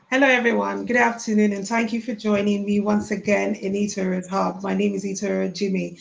Hello, everyone. Good afternoon, and thank you for joining me once again in Itoro's Hub. My name is Itoro Jimmy.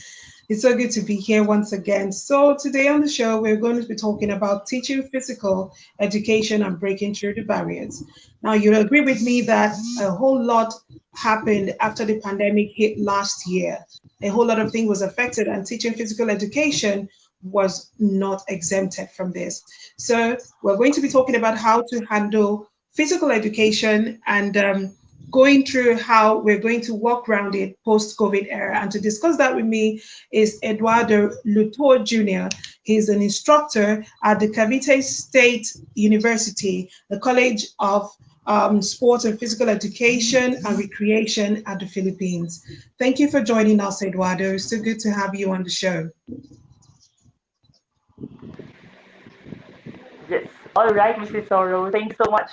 It's so good to be here once again. So, today on the show, we're going to be talking about teaching physical education and breaking through the barriers. Now, you'll agree with me that a whole lot happened after the pandemic hit last year. A whole lot of things was affected, and teaching physical education was not exempted from this. So, we're going to be talking about how to handle physical education and going through how we're going to walk around it post-COVID era. And to discuss that with me is Eduardo Luto Jr. He's an instructor at the Cavite State University, the College of Sports and Physical Education and Recreation at the Philippines. Thank you for joining us, Eduardo. It's so good to have you on the show. Yes. All right, Mrs. Sorrow. Thank you so much.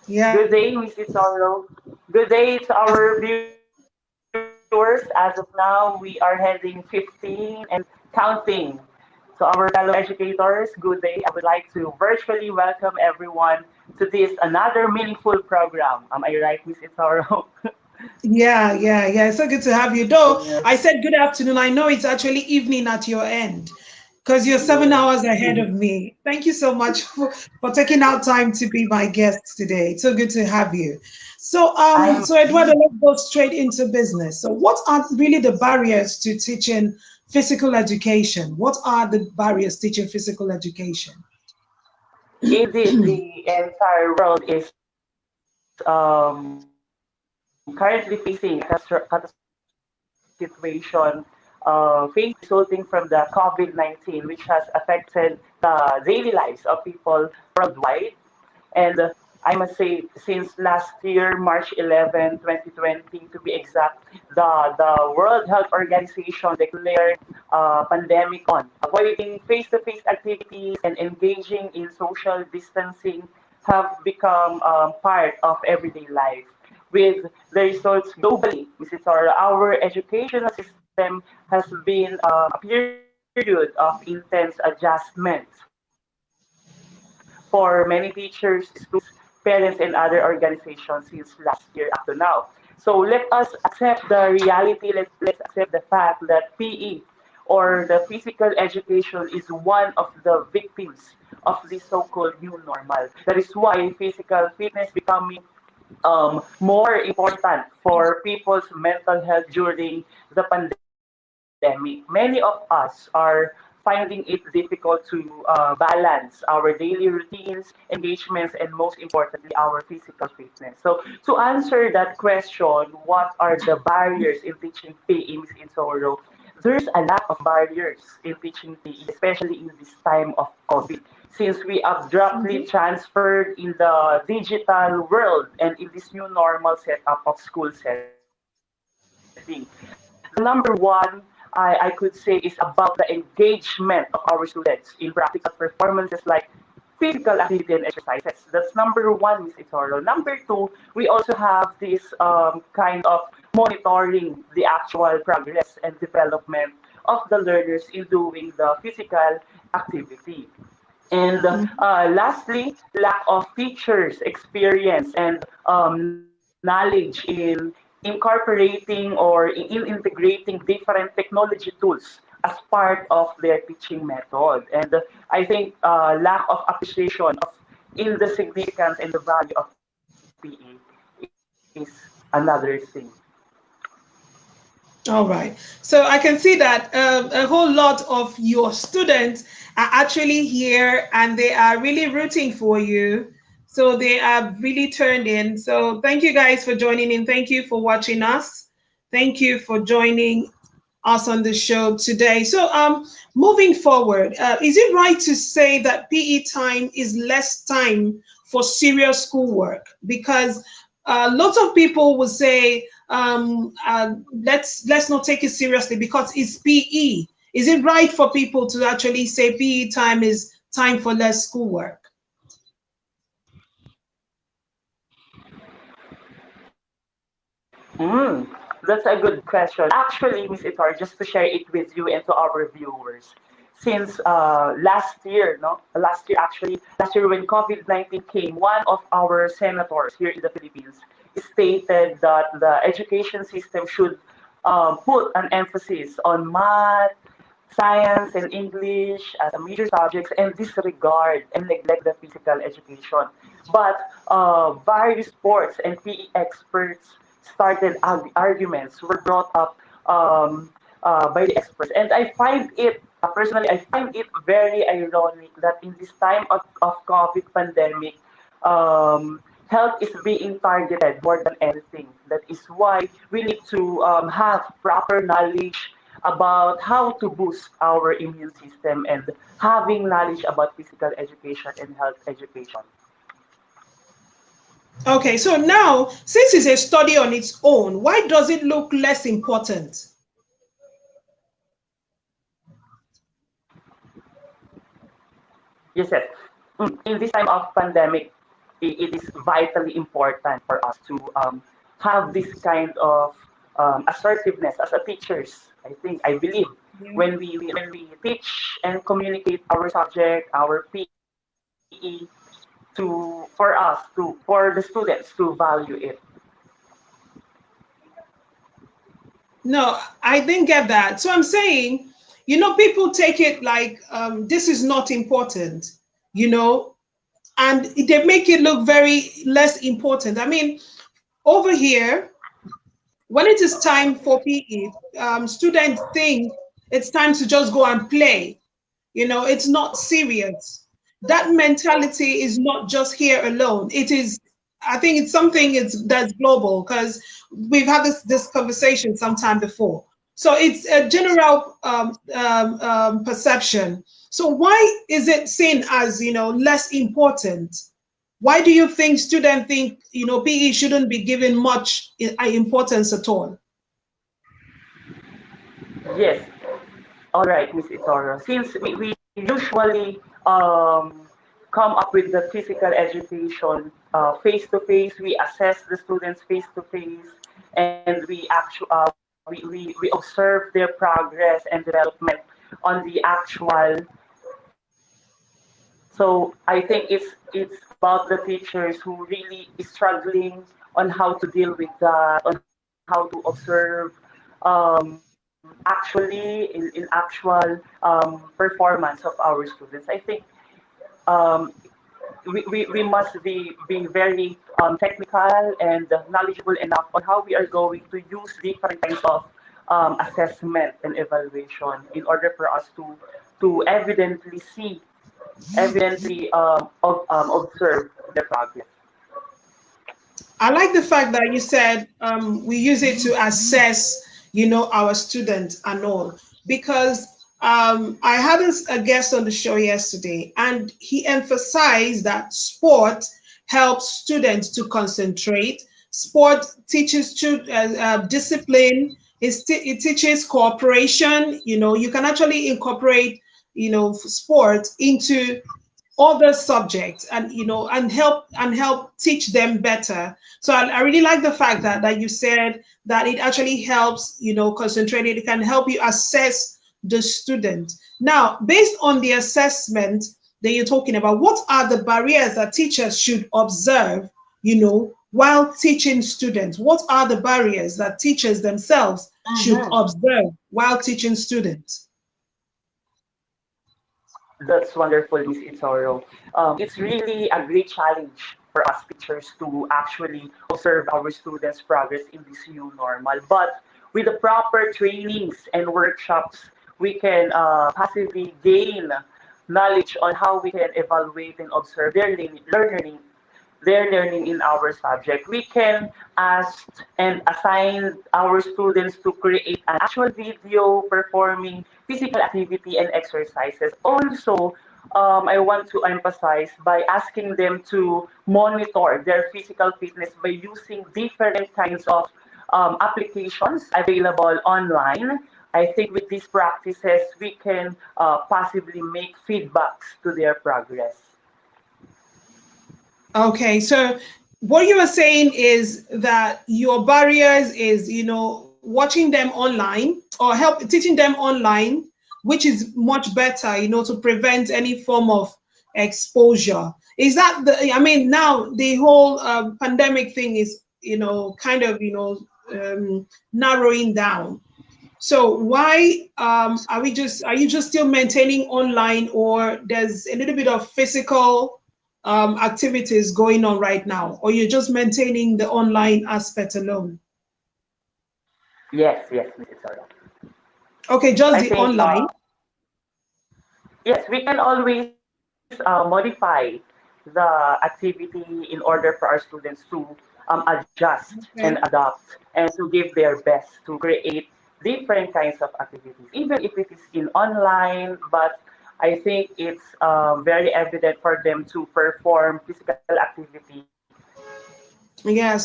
Yeah. Good day, Mrs. Sorrow. Good day to our viewers. As of now, we are heading 15 and counting. To our fellow educators, good day. I would like to virtually welcome everyone to this another meaningful program. Am I right, Mrs. Sorrow? Yeah. It's so good to have you. Though Yes. I said good afternoon, I know it's actually evening at your end because you're seven Yes. hours ahead of me. Thank you so much for taking out time to be my guest today. It's so good to have you. So, I'm so Eduardo, let's go straight into business. So, what are really the barriers to teaching physical education? What are the barriers teaching physical education? indeed the entire world is currently facing a catastrophic situation resulting from the COVID-19, which has affected the daily lives of people worldwide. And I must say, since last year, March 11, 2020, to be exact, the World Health Organization declared pandemic on. Avoiding face-to-face activities and engaging in social distancing have become part of everyday life. With the results globally, Mrs. Sora, our educational system has been a period of intense adjustment for many teachers, students, parents, and other organizations since last year up to now. So let us accept the reality, let's accept the fact that PE or the physical education is one of the victims of this so-called new normal. That is why physical fitness becoming more important for people's mental health during the pandemic. Many of us are finding it difficult to balance our daily routines, engagements, and most importantly, our physical fitness. So, to answer that question, what are the barriers in teaching PE in Soro? There's a lot of barriers in teaching PE, especially in this time of COVID, since we abruptly transferred in the digital world and in this new normal setup of school setting. The number one, I could say, is about the engagement of our students in practical performances like physical activity and exercises. That's number one, Miss Itoro. Number two, we also have this kind of monitoring the actual progress and development of the learners in doing the physical activity. And lastly, lack of teachers' experience and knowledge in incorporating or in integrating different technology tools as part of their teaching method. And I think lack of appreciation of in the significance and the value of PE is another thing. All right. So I can see that a whole lot of your students are actually here and they are really rooting for you. So they are really turned in. So thank you guys for joining in. Thank you for watching us. Thank you for joining us on the show today. So moving forward, is it right to say that PE time is less time for serious schoolwork? Because lots of people will say, let's not take it seriously because it's PE. Is it right for people to actually say PE time is time for less schoolwork? That's a good question. Actually, Miss Itar, just to share it with you and to our viewers. since last year, no, last year when COVID-19 came, one of our senators here in the Philippines stated that the education system should put an emphasis on math, science, and English as a major subjects and disregard and neglect the physical education. But various sports and PE experts started arguments were brought up by the experts. And I find it, personally, I find it very ironic that in this time of COVID pandemic, health is being targeted more than anything. That is why we need to have proper knowledge about how to boost our immune system and having knowledge about physical education and health education. Okay, so now, since it's a study on its own, why does it look less important? Yes, yes. In this time of pandemic, it is vitally important for us to have this kind of assertiveness as a teachers. I believe Yeah. when we teach and communicate our subject, our PE, to for us to for the students to value it. No, I didn't get that. So I'm saying, people take it like this is not important, you know, and they make it look very less important. I mean, over here, when it is time for PE, students think it's time to just go and play. It's not serious. That mentality is not just here alone. It is, I think it's something that's global because we've had this conversation sometime before. So it's a general perception. So why is it seen as, less important? Why do you think students think, PE shouldn't be given much importance at all? Yes. All right, Miss Itoro. Since we usually come up with the physical education face to face, we assess the students face to face, and we observe their progress and development on the actual. So I think it's about the teachers who really is struggling on how to deal with that, on how to observe actually in actual performance of our students. I think um, we must be very technical and knowledgeable enough on how we are going to use different kinds of assessment and evaluation in order for us to evidently observe the progress. I like the fact that you said we use it to assess, our students and all, because I had a guest on the show yesterday, and he emphasized that sport helps students to concentrate. Sport teaches discipline. It teaches cooperation. You can actually incorporate, sport into other subjects and help teach them better. So I really like the fact that you said that it actually helps concentrate. It can help you assess the student. Now, based on the assessment that you're talking about, what are the barriers that teachers should observe while teaching students? What are the barriers that teachers themselves should Mhm. observe while teaching students? That's wonderful, Miss Itoro. It's really a great challenge for us teachers to actually observe our students' progress in this new normal. But with the proper trainings and workshops, we can passively gain knowledge on how we can evaluate and observe their learning in our subject. We can ask and assign our students to create an actual video performing physical activity and exercises. Also, I want to emphasize by asking them to monitor their physical fitness by using different kinds of applications available online. I think with these practices, we can possibly make feedbacks to their progress. Okay, so what you are saying is that your barriers is, watching them online or help teaching them online which is much better, to prevent any form of exposure. Is that I mean, now the whole pandemic thing is, kind of, narrowing down. So why are you just still maintaining online, or there's a little bit of physical activities going on right now, or you're just maintaining the online aspect alone? Yes, yes, Mrs. Soro. Okay, just I the think online. yes, we can always modify the activity in order for our students to adjust and Okay. adapt and to give their best to create different kinds of activities, even if it is in online. But I think it's very evident for them to perform physical activity Yeah.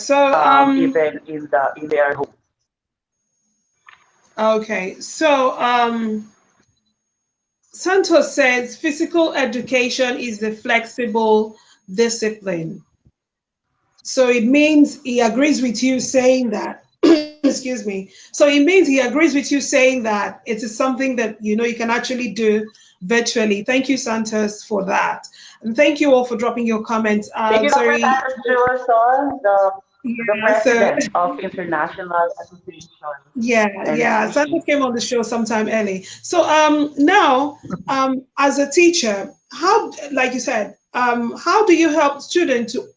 even in their home. Okay. Santos says physical education is the flexible discipline. So it means he agrees with you saying that, excuse me. So it means he agrees with you saying that it is something that you can actually do virtually. Thank you, Santos, for that. And thank you all for dropping your comments. Thank you, Dr. Sorry. Santos Johnson, the Yeah, so president of International Association and yeah. Santos CE. came on the show sometime early. So now, as a teacher, how, like you said, how do you help students to,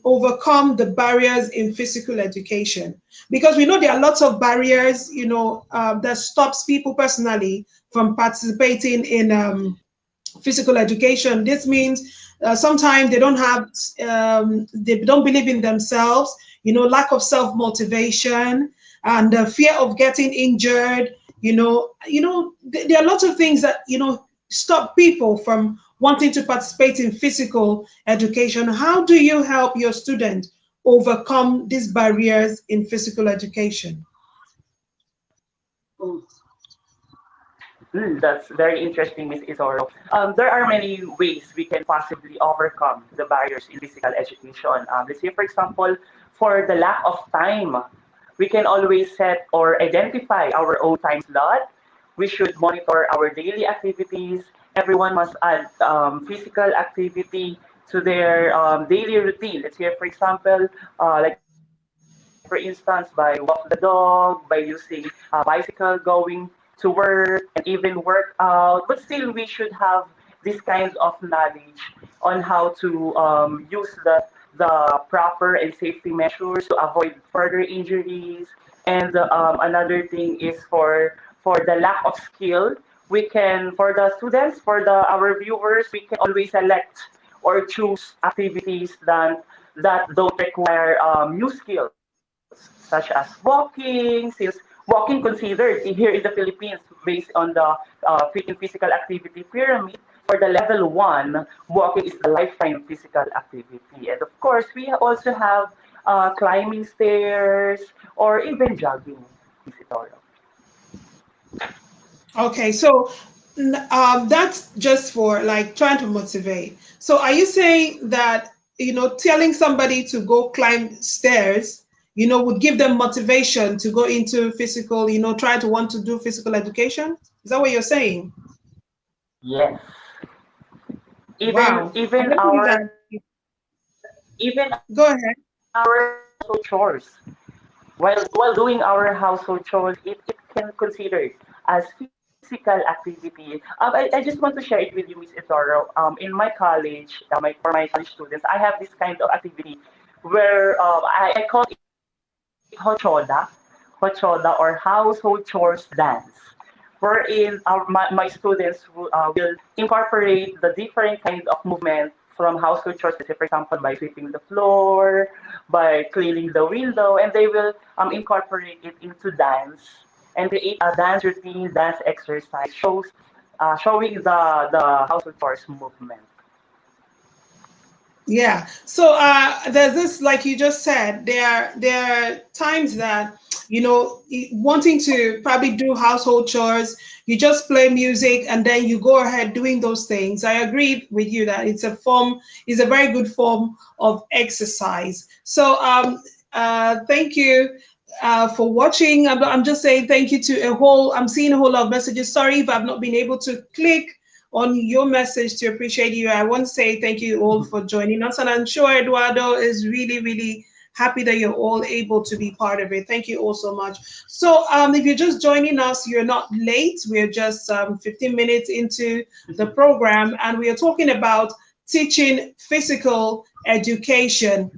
overcome the barriers in physical education? Because we know there are lots of barriers, that stops people personally from participating in physical education. This means sometimes they don't believe in themselves, lack of self motivation, and the fear of getting injured. There are lots of things that stop people from wanting to participate in physical education. How do you help your students overcome these barriers in physical education? That's very interesting, Miss Itoro. There are many ways we can possibly overcome the barriers in physical education. Let's say, for example, for the lack of time, we can always set or identify our own time slot. We should monitor our daily activities. Everyone must add physical activity to their daily routine. Let's say, for example, like for instance, by walk the dog, by using bicycle going to work, and even work out. But still, we should have this kind of knowledge on how to use the proper and safety measures to avoid further injuries. And another thing is for the lack of skill, we can, for the students, for the our viewers, we can always select or choose activities that don't require new skills, such as walking, since walking considered here in the Philippines based on the Philippine Physical Activity Pyramid, for the level one, walking is a lifetime physical activity. And of course, we also have climbing stairs or even jogging, Miss Itoro. Okay, so that's just for like trying to motivate. So are you saying that, telling somebody to go climb stairs, would give them motivation to go into physical, try to want to do physical education? Is that what you're saying? Yes. Even Wow. I even never knew our that. even Go our ahead. household chores. While doing our household chores, it can consider as physical activity. I just want to share it with you, Miss Itoro. In my college, for my college students, I have this kind of activity where I call it hochoda or household chores dance, wherein my students will incorporate the different kind of movement from household chores, let's say, for example, by sweeping the floor, by cleaning the window, and they will incorporate it into dance and create a dance routine, dance exercise, showing the household chores movement. Yeah. So there's this, like you just said, there are times that wanting to probably do household chores, you just play music and then you go ahead doing those things. I agree with you that is a very good form of exercise. So thank you. for watching. I'm just saying thank you to a whole, I'm seeing a whole lot of messages. Sorry if I've not been able to click on your message to appreciate you. I want to say thank you all for joining us. And I'm sure Eduardo is really, really happy that you're all able to be part of it. Thank you all so much. So if you're just joining us, you're not late. We're just 15 minutes into the program, and we are talking about teaching physical education.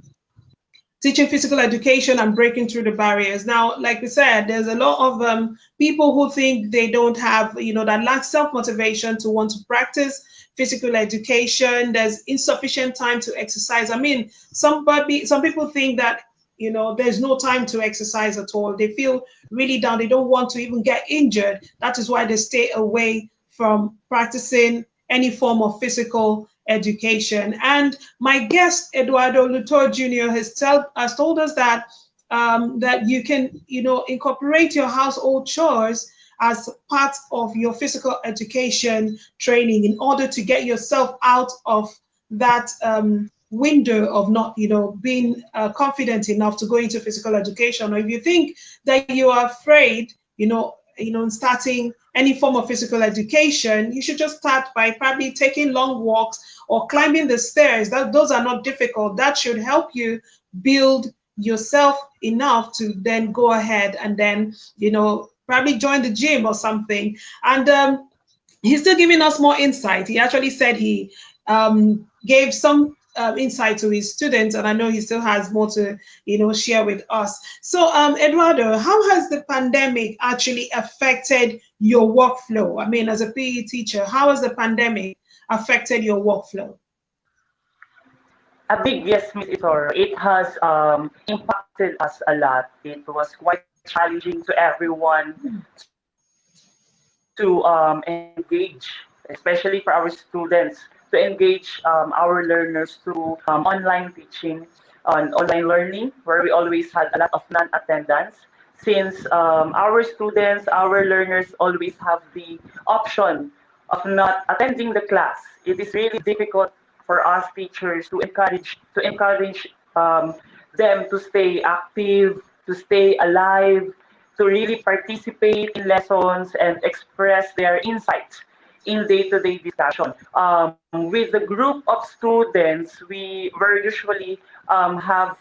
Teaching physical education and breaking through the barriers. Now, like we said, there's a lot of people who think they don't have, that lack self-motivation to want to practice physical education. There's insufficient time to exercise. I mean, some people think that, there's no time to exercise at all. They feel really down. They don't want to even get injured. That is why they stay away from practicing any form of physical education. And my guest, Eduardo Luto Jr., has told us that that you can, incorporate your household chores as part of your physical education training in order to get yourself out of that window of not, being confident enough to go into physical education. Or if you think that you are afraid, starting any form of physical education, you should just start by probably taking long walks or climbing the stairs. Those are not difficult. That should help you build yourself enough to then go ahead and then, probably join the gym or something. And he's still giving us more insight. He actually said he gave some insight to his students, and I know he still has more to, share with us. So, Eduardo, how has the pandemic actually affected your workflow? I mean, as a PE teacher, how has the pandemic affected your workflow? A big yes, Miss Itoro. It has impacted us a lot. It was quite challenging to everyone to engage, especially for our students, to engage our learners through online teaching, on online learning, where we always had a lot of non-attendance. Since our students, our learners always have the option of not attending the class, it is really difficult for us teachers to encourage them to stay active, to stay alive, to really participate in lessons and express their insights in day-to-day discussion. With the group of students, we were usually have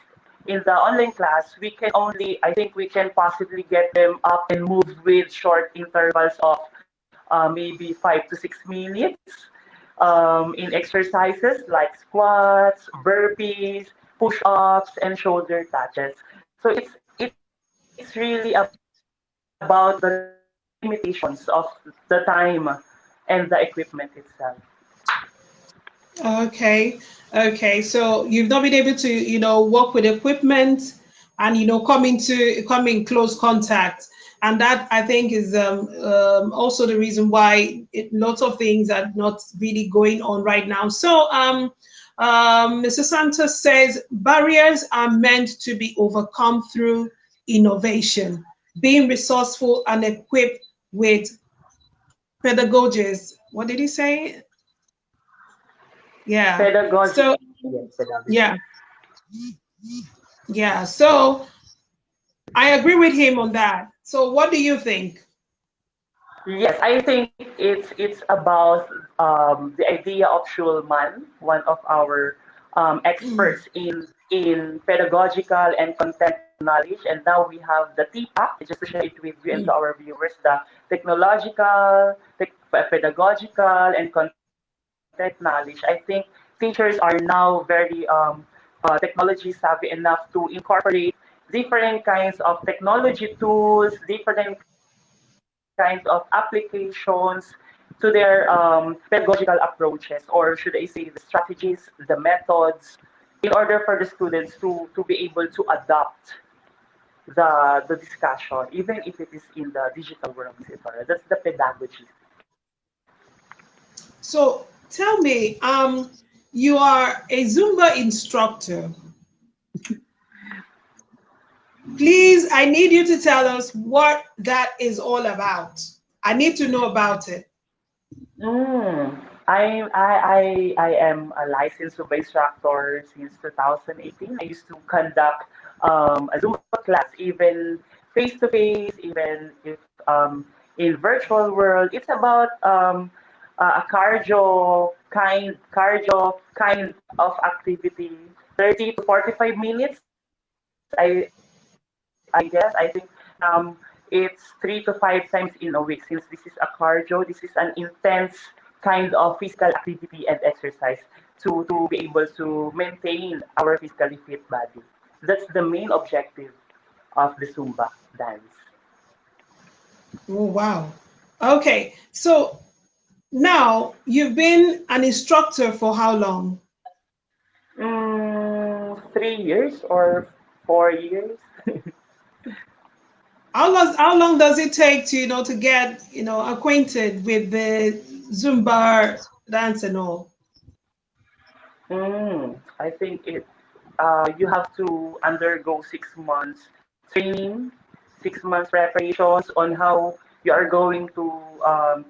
in the online class, we can only, I think we can possibly get them up and move with short intervals of maybe 5 to 6 minutes in exercises like squats, burpees, push-ups, and shoulder touches. So it's really about the limitations of the time and the equipment itself. Okay, okay. So you've not been able to, work with equipment and, come in close contact. And that I think is also the reason why lots of things are not really going on right now. So Mr. Santos says barriers are meant to be overcome through innovation, being resourceful and equipped with pedagogies. What did he say? Yeah. Pedagogy, So yes, pedagogy. yeah, yeah. So I agree with him on that. So what do you think? Yes, I think it's about the idea of Schulman, one of our experts in pedagogical and content knowledge, and now we have the TPAC, just to share it with you and to our viewers, the technological, pedagogical, and content knowledge. I think teachers are now very technology savvy enough to incorporate different kinds of technology tools, different kinds of applications to their pedagogical approaches, or should I say the strategies, the methods, in order for the students to be able to adopt the discussion, even if it is in the digital world, etc. That's the pedagogy. So tell me, you are a Zumba instructor. Please, I need you to tell us what that is all about. I need to know about it. Mm. I am a licensed Zumba instructor since 2018. I used to conduct a Zumba class, even face to face, even if in virtual world. It's about a cardio kind of activity, 30 to 45 minutes. I guess I think it's 3 to 5 times in a week. Since this is a cardio, this is an intense kind of physical activity and exercise to be able to maintain our physically fit body. That's the main objective of the Zumba dance. Oh, wow. Okay. So now you've been an instructor for how long? 3 years or 4 years. How long does it take to, to get, acquainted with the Zumba dance and all? I think you have to undergo 6 months training, 6 months preparations on how you are going to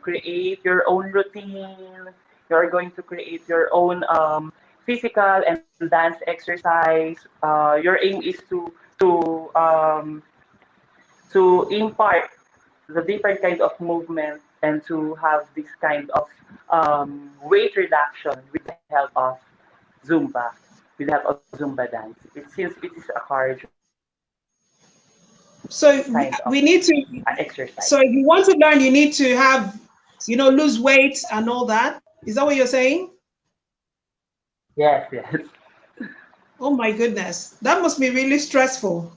create your own routine. You are going to create your own physical and dance exercise. Your aim is to to impart the different kind of movement and to have this kind of weight reduction with the help of Zumba, with the help of Zumba dance. Since it is a cardio So kind of we need to. exercise. So if you want to learn, you need to have, lose weight and all that. Is that what you're saying? Yes, yes. Oh my goodness, that must be really stressful.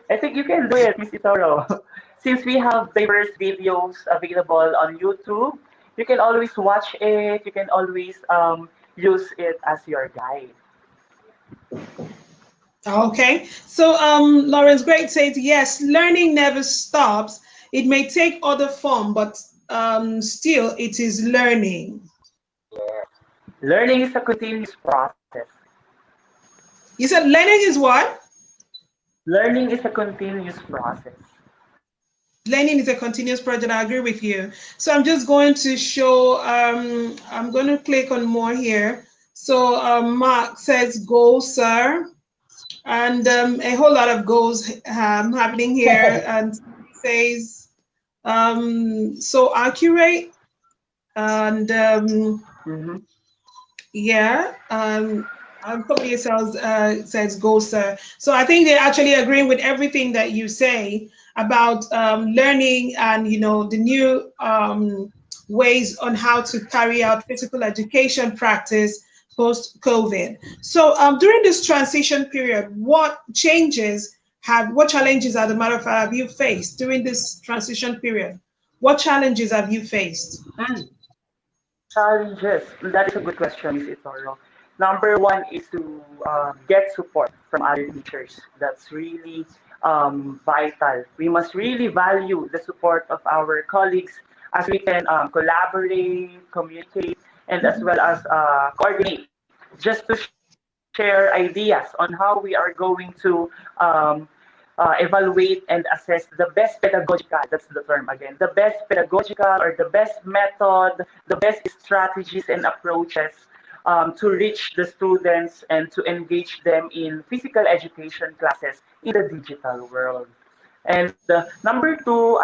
I think you can do it, Miss Itoro. Since we have diverse videos available on YouTube, you can always watch it. You can always use it as your guide. Okay. So Lawrence Great says yes, learning never stops. It may take other form, but still it is learning. Learning is a continuous process. You said learning is what? Learning is a continuous process. Learning is a continuous project. I agree with you. So I'm just going to show, I'm going to click on more here. So Mark says, go, sir. And a whole lot of goals happening here. And says, so accurate. And Mm-hmm. yeah, company says go, sir. So I think they're actually agreeing with everything that you say about learning and the new ways on how to carry out physical education practice post COVID. So during this transition period, what challenges, as a matter of fact, have you faced during this transition period? What challenges have you faced? Mm. Challenges. That is a good question, Miss Itoro. Number one is to get support from other teachers. That's really vital. We must really value the support of our colleagues as we can collaborate, communicate, and as well as coordinate just to share ideas on how we are going to evaluate and assess the best pedagogical, that's the term again, the best pedagogical or the best method, the best strategies and approaches to reach the students and to engage them in physical education classes in the digital world. And number two,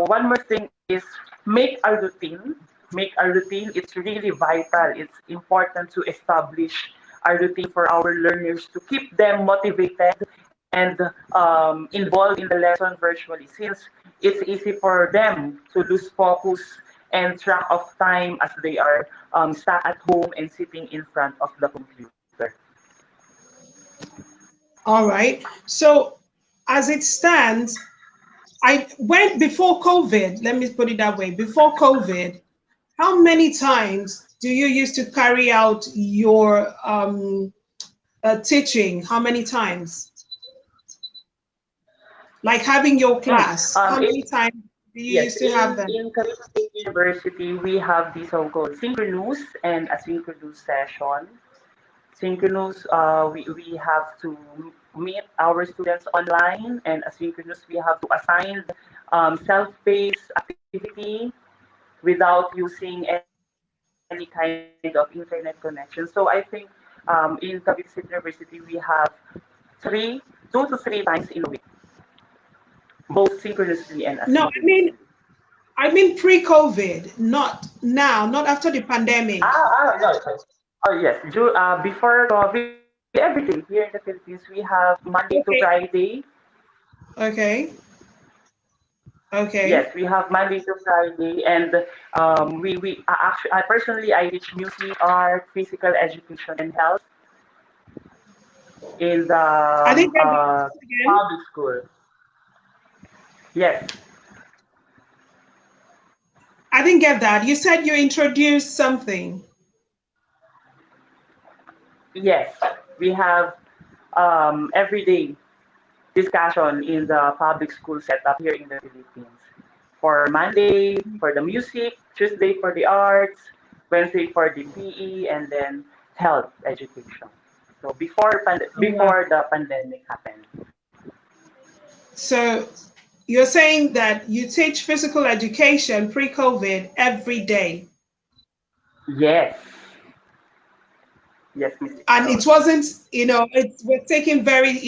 one more thing is make a routine. Make a routine. It's really vital. It's important to establish a routine for our learners to keep them motivated and involved in the lesson virtually, since it's easy for them to lose focus and track of time as they are stuck at home and sitting in front of the computer. All right. So as it stands, I went before COVID, let me put it that way. Before COVID, how many times do you used to carry out your teaching? How many times? Like having your class, how It, many times do you yes, used to have them? in Cavite State University, we have the so-called synchronous and asynchronous session. Synchronous, we have to meet our students online, and asynchronous, we have to assign self-paced activity. without using any kind of internet connection. So I think in Cavite State University, we have three, 2 to 3 times in a week, both synchronously and No, asynchronously. I mean pre-COVID, not now, not after the pandemic. No, sorry. Oh, yes. Before COVID, every day here in the Philippines, we have Monday to Okay. Friday. Okay. Yes, Okay. we have Monday to Friday, and I personally I teach music, art, physical education, and health in the I didn't get that again. public school. Yes, I didn't get that. You said you introduced something. yes, we have everyday discussion in the public school setup here in the Philippines. For Monday for the music, Tuesday for the arts, Wednesday for the PE, and then health education. So Oh, wow. before the pandemic happened. So you're saying that you teach physical education pre-COVID every day, Yes, yes, Miss and it Itoro. wasn't, we're taking very,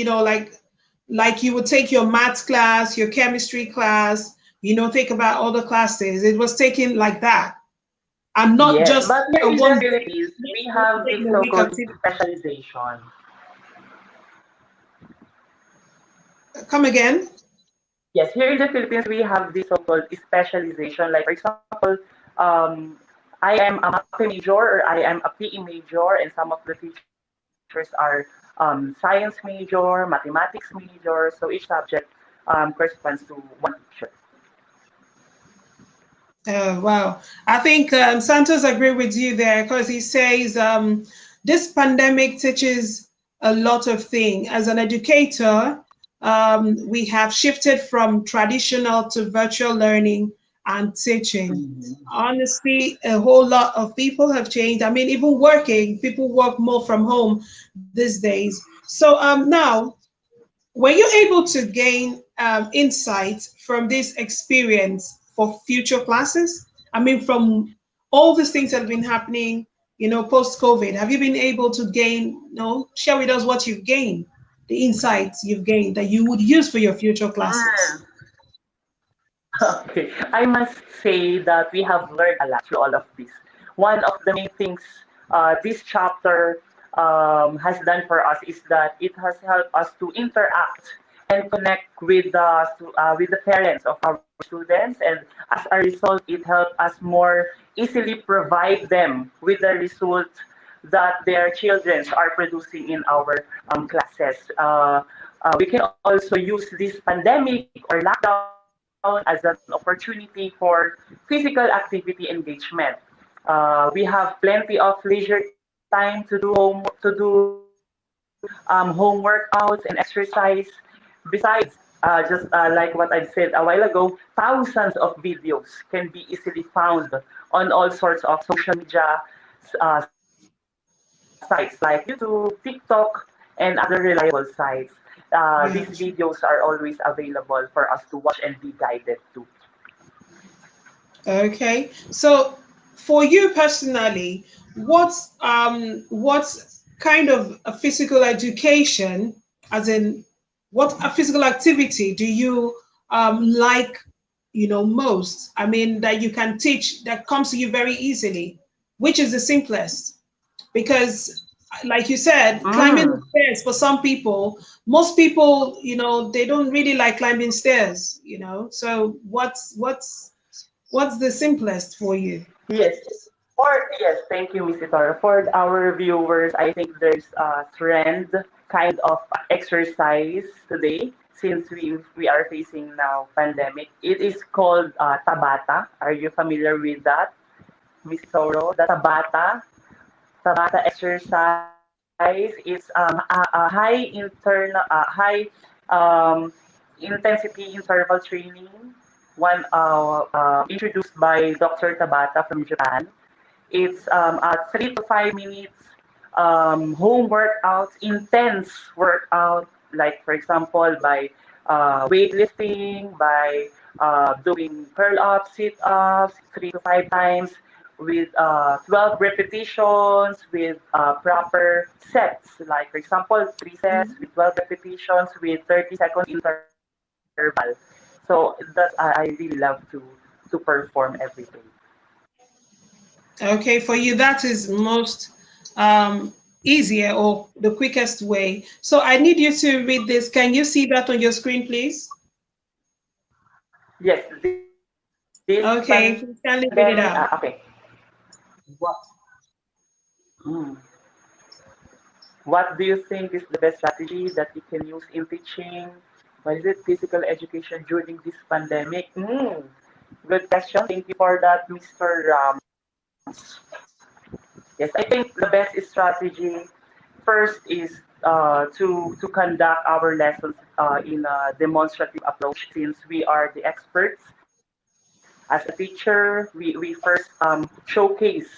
like you would take your math class, your chemistry class, think about all the classes. It was taken like that, and not Yes, just but here a in the one day, Philippines, not we one have day this in a week so-called activity. specialization. Come again? Yes, here in the Philippines, we have this so-called specialization. Like, for example, um, I am a math major or I am a PE major, and some of the teachers are science major, mathematics major. So each subject corresponds to one teacher. Wow. I think Santos agree with you there because he says this pandemic teaches a lot of things. As an educator, we have shifted from traditional to virtual learning and teaching. Mhm. Honestly, a whole lot of people have changed. I mean, even working, people work more from home these days. So now, were you able to gain insight from this experience for future classes? I mean, from all these things that have been happening, post COVID, have you been able to gain, share with us what you've gained, the insights you've gained that you would use for your future classes? Mm. Okay, I must say that we have learned a lot through all of this. One of the main things this chapter has done for us is that it has helped us to interact and connect with the parents of our students, and as a result, it helped us more easily provide them with the result that their children are producing in our classes. We can also use this pandemic or lockdown as an opportunity for physical activity engagement. We have plenty of leisure time to do home workouts and exercise. Besides, just like what I've said a while ago, thousands of videos can be easily found on all sorts of social media sites like YouTube, TikTok, and other reliable sites. These videos Yeah. are always available for us to watch and be guided to. Okay. So for you personally, what kind of a physical education, as in what a physical activity do you like, most? I mean, that you can teach that comes to you very easily, which is the simplest? Because like you said, climbing the Mm. stairs for some people, most people, they don't really like climbing stairs, so what's the simplest for you? Yes. Yes, thank you, Miss Itoro. For our viewers, I think there's a trend kind of exercise today since we are facing now pandemic. It is called Tabata. Are you familiar with that, Miss Itoro? The Tabata exercise is a high um, intensity interval training, one introduced by Dr. Tabata from Japan. It's a 3 to 5 minutes home workout, intense workout, like for example by weightlifting, by doing curl ups, sit ups 3 to 5 times with 12 repetitions with proper sets. Like, for example, 3 sets with 12 repetitions with 30 seconds interval. So that's I really love to perform every day. Okay, for you, that is most um, easier or the quickest way. So I need you to read this. Can you see that on your screen, please? Yes, this pandemic. Okay, please kindly Okay. read it out. What? Hmm. What do you think is the best strategy that we can use in teaching? What is it? Physical education during this pandemic? Good question. Thank you for that, Mr. Yes, I think the best strategy first is to conduct our lessons in a demonstrative approach, since we are the experts. As a teacher, we first showcase,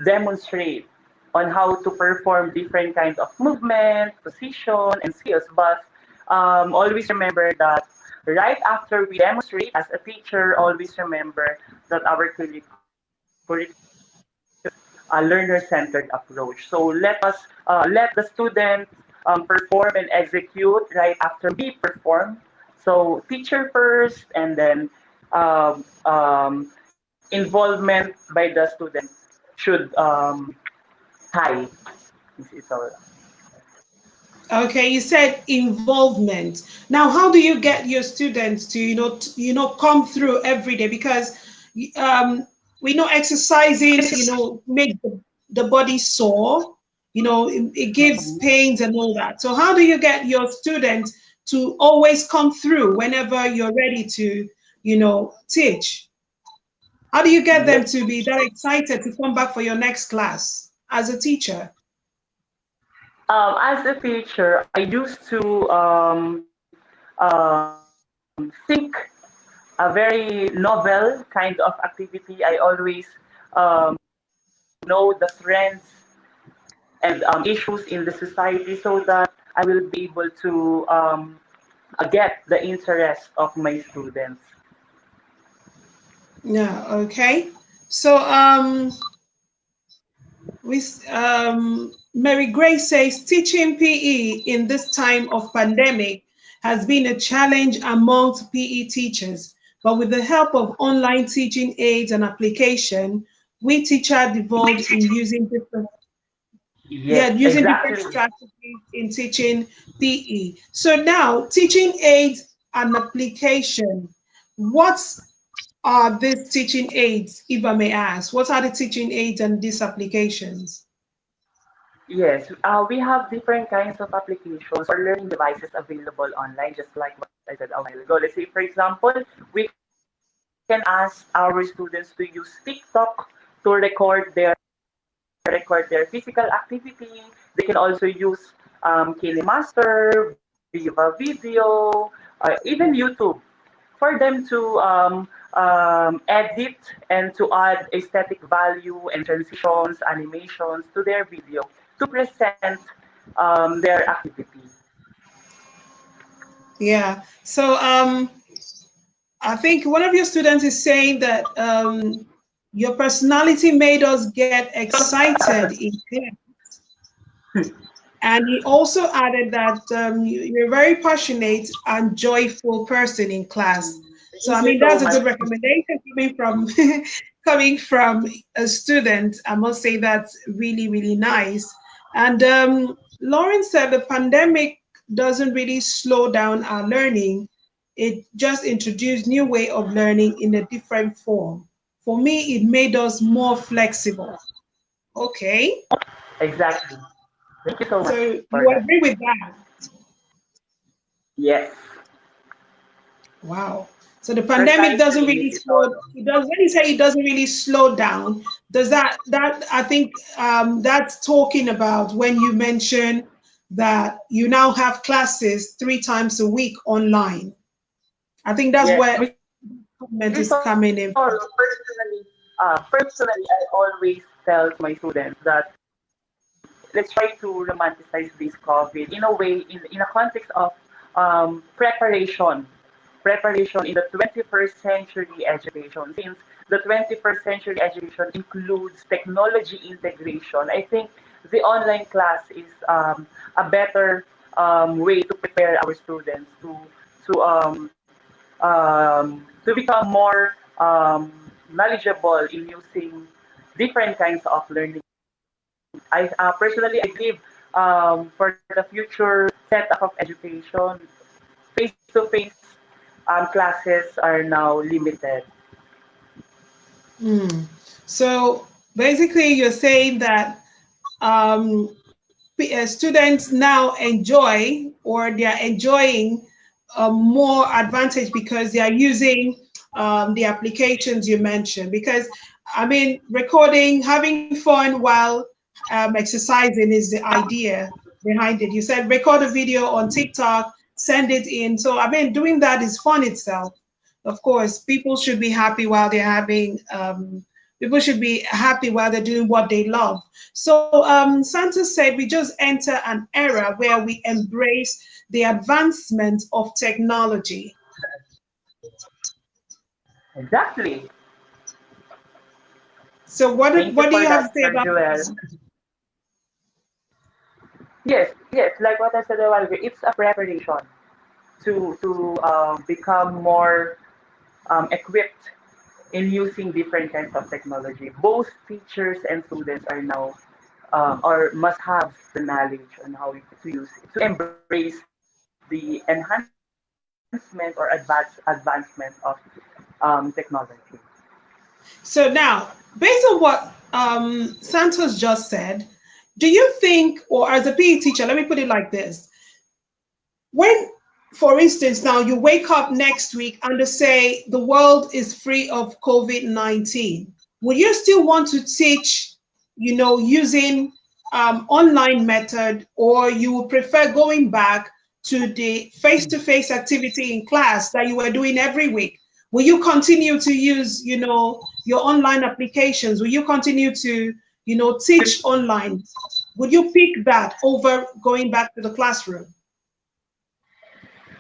demonstrate on how to perform different kinds of movement, position, and skills. But always remember that right after we demonstrate, as a teacher, always remember that our curriculum a learner-centered approach. So let the student perform and execute right after we perform. So teacher first, and then involvement by the student should high. Miss Itoro. Okay, you said involvement. Now, how do you get your students to, come through every day? Because um, we know exercising, make the body sore. It gives Mhm. pains and all that. So, how do you get your students to always come through whenever you're ready to, teach? How do you get them Yes. to be that excited to come back for your next class as a teacher? As a teacher, I used to think a very novel kind of activity. I always know the trends and issues in the society, so that I will be able to get the interest of my students. Yeah, okay. So, Mary Grace says teaching PE in this time of pandemic has been a challenge amongst PE teachers, but with the help of online teaching aids and application, we teachers evolved in Yes, using different exactly. strategies in teaching PE. So now, teaching aids and application. What are these teaching aids, if I may ask? What are the teaching aids and these applications? Yes, we have different kinds of applications or learning devices available online, just like what I said a while ago. Let's say, for example, we can ask our students to use TikTok to record their physical activity. They can also use KineMaster, Viva Video, even YouTube, for them to edit and to add aesthetic value and transitions, animations to their video to present their activity. Yeah. So I think one of your students is saying that your personality made us get excited in class. And he also added that you're a very passionate and joyful person in class. So I Thank you mean so that's a good much. recommendation coming from coming from a student. I must say that's really really nice. And Lauren said the pandemic doesn't really slow down our learning. It just introduced new way of learning in a different form. For me, it made us more flexible. Okay, Exactly. Thank you so much so for you that. agree with that? Yes, Wow. So the pandemic doesn't precisely, really Miss slow. Itoro. It does. When you say it doesn't really slow down, does that I think that's talking about when you mention that you now have classes 3 times a week online. I think that's Yes, where Miss Itoro, comment is coming in from. personally, I always tell to my students that let's try to romanticize this COVID in a way, in a context of preparation, preparation in the 21st century education. Since the 21st century education includes technology integration, I think the online class is a better way to prepare our students to become more knowledgeable in using different kinds of learning. I personally I believe for the future setup of education, face-to-face classes are now limited. Mm. So basically, you're saying that um, students now enjoy or they are enjoying more advantage because they are using the applications you mentioned. Because I mean, recording, having fun while exercising is the idea behind it. You said record a video on TikTok, send it in. So I mean, doing that is fun itself. Of course, people should be happy while they're having. People should be happy while they're doing what they love. So Santa said we just enter an era where we embrace the advancement of technology. Exactly. So Thank you what do you for have to that, say Sir about Joel. this? Yes, yes, like what I said a while ago, it's a preparation to become more equipped in using different kinds of technology. Both teachers and students are now or must have the knowledge on how to use it, to embrace the enhancement or advancement of technology. So now, based on what Santos just said, do you think, or as a PE teacher, let me put it like this: when, for instance, now you wake up next week and they say the world is free of COVID-19, will you still want to teach, using online method, or you would prefer going back to the face-to-face activity in class that you were doing every week? Will you continue to use, your online applications? Will you continue to, teach online? Would you pick that over going back to the classroom?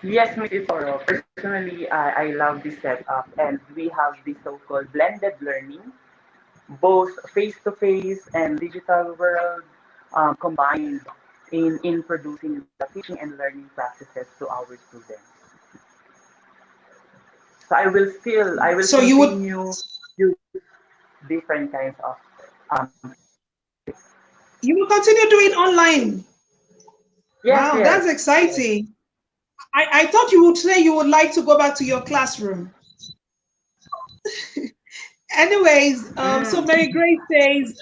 Yes, Miss Itoro. Personally, I love this setup, and we have the so-called blended learning, both face-to-face and digital world combined in producing the teaching and learning practices to our students. So I will So you would continue use different kinds of you will continue doing online. yes, Wow, yes, that's yes. exciting. I thought you would say you would like to go back to your classroom. Anyways, so Mm, Mary Grace says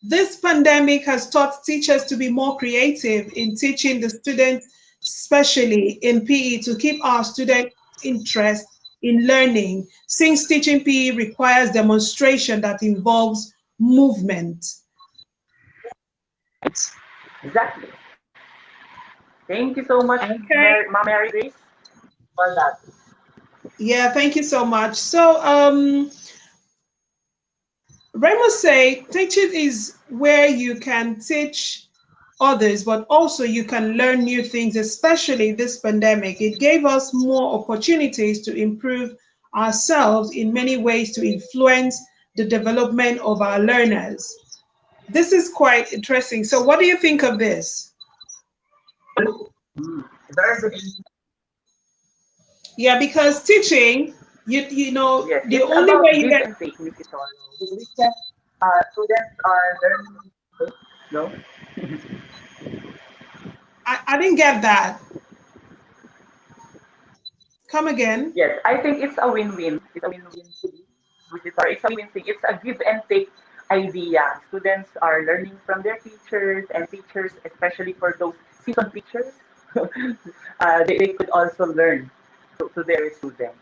this pandemic has taught teachers to be more creative in teaching the students, especially in PE, to keep our student interest in learning, since teaching PE requires demonstration that involves movement. exactly. Thank you so much, Okay. Mary Grace, for that. Yeah, thank you so much. So, Remo say teaching is where you can teach others, but also you can learn new things, especially this pandemic. It gave us more opportunities to improve ourselves in many ways to influence the development of our learners. This is quite interesting. So, what do you think of this? Mm, very good. Yeah, because teaching, Yes, the it's only way about you give get, and take, Miss Itoro. We can, students are learning, no? I didn't get that. Come again. Yes, I think it's a win-win. It's a win-win thing, visitor. It's a win-win thing. It's a give and take idea. Students are learning from their teachers, and teachers, especially for those seasoned teachers, they could also learn to their students,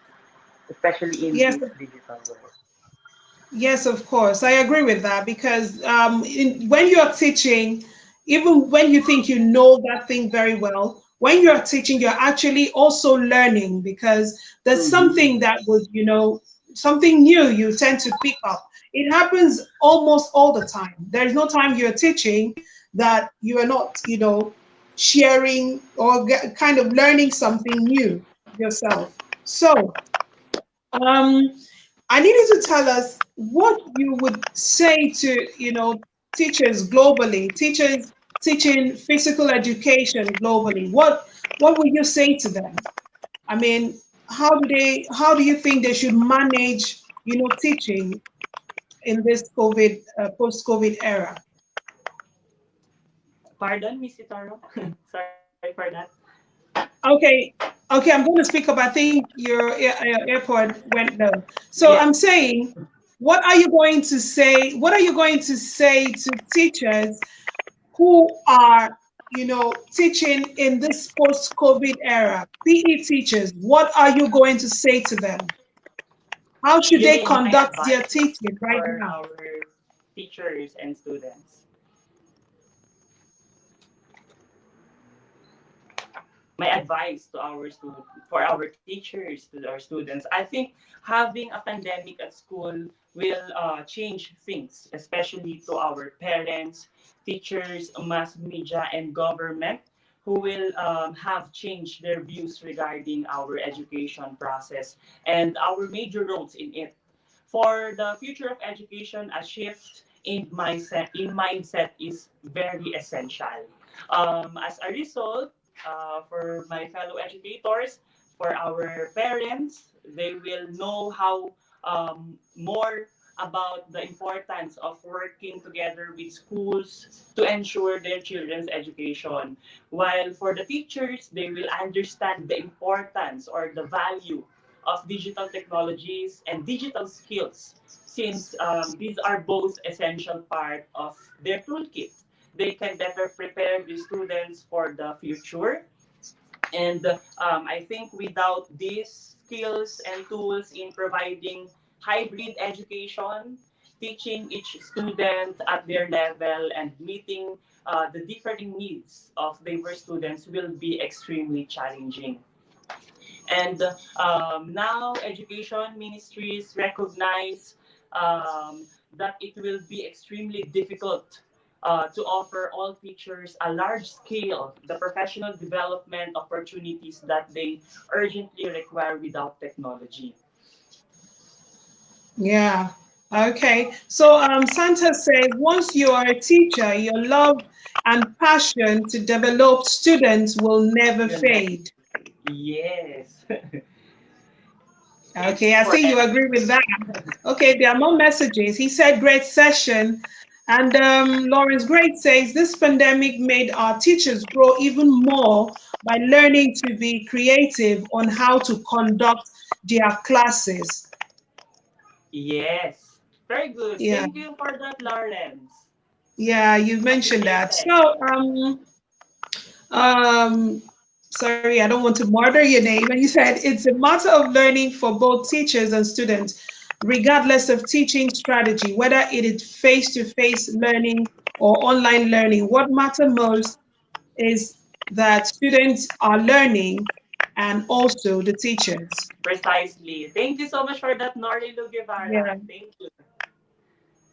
especially in Yes, this digital world. yes, of course. I agree with that because when you're teaching, even when you think you know that thing very well, when you're teaching, you're actually also learning because there's Mm-hmm. something that would, something new you tend to pick up. It happens almost all the time. There's no time you're teaching that you are not, sharing or kind of learning something new yourself. So, um, I need you to tell us what you would say to, teachers globally, teachers teaching physical education globally. What would you say to them? I mean, how do you think they should manage, teaching in this COVID, post-COVID era? Pardon, Miss Itoro? Sorry for that. Okay, okay, I'm going to speak up. I think your airport went low. So Yes. I'm saying, what are you going to say? What are you going to say to teachers who are, teaching in this post-COVID era? PE teachers, what are you going to say to them? How should You they mean my conduct their advice teaching right for now? our teachers and students? My advice to our for our teachers, to our students, I think having a pandemic at school will change things, especially to our parents, teachers, mass media, and government, who will have changed their views regarding our education process and our major roles in it. For the future of education, a shift in mindset is very essential. As a result, for my fellow educators, for our parents, they will know how more about the importance of working together with schools to ensure their children's education. While for the teachers, they will understand the importance or the value of digital technologies and digital skills, since these are both essential part of their toolkit. They can better prepare the students for the future. And I think without these skills and tools in providing hybrid education, teaching each student at their level and meeting the differing needs of diverse students will be extremely challenging. And now education ministries recognize that it will be extremely difficult to offer all teachers a large scale the professional development opportunities that they urgently require without technology. Yeah. Okay. So Santa says once you are a teacher, your love and passion to develop students will never Will never. fade. Yes. Okay, It's I see you forever. agree with that. Okay, there are more messages. He said, great session. And Lawrence Great says, this pandemic made our teachers grow even more by learning to be creative on how to conduct their classes. Yes. Very good. Yeah, Thank you for that, Lawrence. yeah, you mentioned that. Appreciated. So, um, sorry, I don't want to murder your name. And you said it's a matter of learning for both teachers and students, regardless of teaching strategy, whether it is face-to-face learning or online learning. What matters most is that students are learning and also the teachers. Precisely. Thank you so much for that, Norilu Yeah. Guevara. Thank you.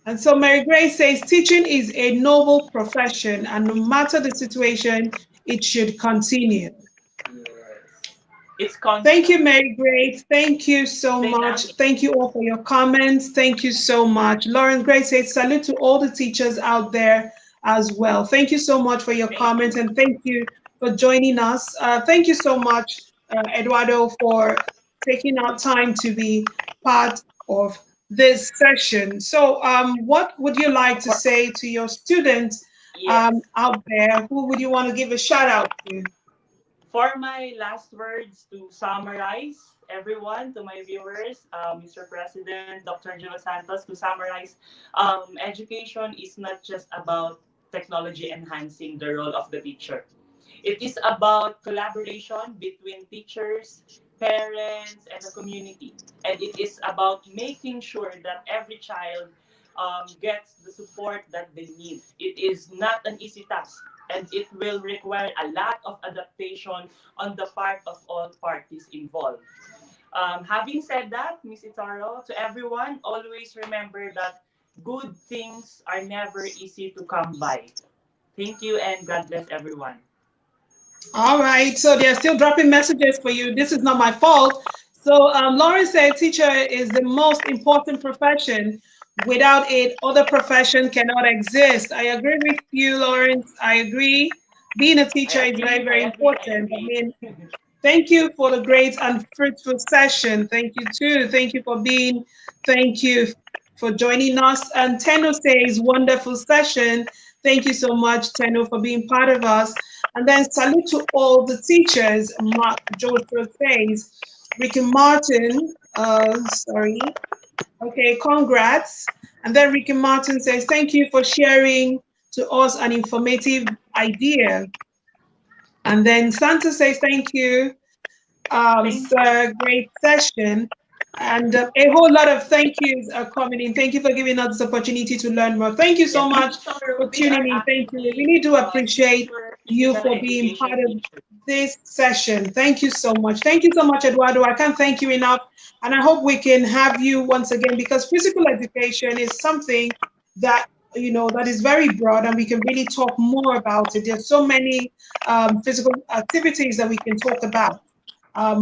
And so Mary Grace says teaching is a noble profession, and no matter the situation, it should continue. Yes. It's Thank you, constant. Mary Grace. Thank you so much. Dynamic. Thank you all for your comments. Thank you so much. Lauren Grace says salute to all the teachers out there as well. Thank you so much for your Thank you. comments and thank you for joining us. Thank you so much, Eduardo, for taking out time to be part of this session. So, what would you like to For, say to your students yes. out there? Who would you want to give a shout out to? For my last words to summarize, everyone, to my viewers, Mr. President, Dr. Joe Santos, to summarize, education is not just about technology enhancing the role of the teacher. It is about collaboration between teachers, parents, and the community. And it is about making sure that every child gets the support that they need. It is not an easy task, and it will require a lot of adaptation on the part of all parties involved. Having said that, Miss Itaro, to everyone, always remember that good things are never easy to come by. Thank you and God bless everyone. All right. So they're still dropping messages for you. This is not my fault. So Lauren said teacher is the most important profession. Without it, other profession cannot exist. I agree with you, Lawrence. I agree. Being a I teacher is very, agree. very I agree. I important. I agree. mean, thank you for the great and fruitful session. Thank you too. Thank you for being, thank you for joining us. And Teno says, wonderful session. Thank you so much, Teno, for being part of us. And then salute to all the teachers. Mark Joshua says, Ricky Martin, sorry, okay, congrats. And then Ricky Martin says, thank you for sharing to us an informative idea. And then Santa says, thank you. It's Thank you. a great session. And a whole lot of thank yous are coming in. Thank you for giving us this opportunity to learn more. Thank you so Yes, much Miss Itoro, for we are tuning in. Thank you. We actually really do appreciate teacher, you physical for being part education of teacher. this session. Thank you so much. Thank you so much, Eduardo. I can't thank you enough. And I hope we can have you once again because physical education is something that that is very broad and we can really talk more about it. There's so many physical activities that we can talk about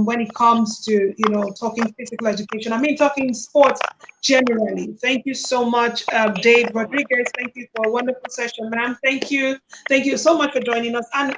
when it comes to talking physical education. I mean talking sports generally. Thank you so much, Thank you Dave so much. Rodriguez. Thank you for a wonderful session, ma'am. Thank you so much for joining us. And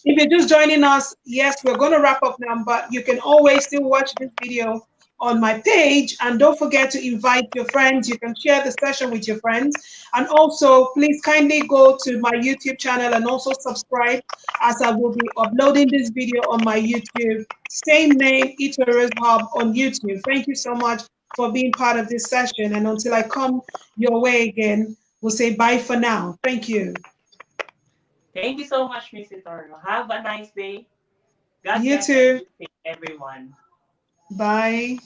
if you're just joining us, yes, we're going to wrap up now, but you can always still watch this video on my page, and don't forget to invite your friends. You can share the session with your friends, and also please kindly go to my YouTube channel and also subscribe, as I will be uploading this video on my YouTube. Same name, Itoro's Hub on YouTube. Thank you so much for being part of this session. And until I come your way again, we'll say bye for now. Thank you. Thank you so much, Miss Itoro. Have a nice day. God You bless and too. be safe, everyone. Bye.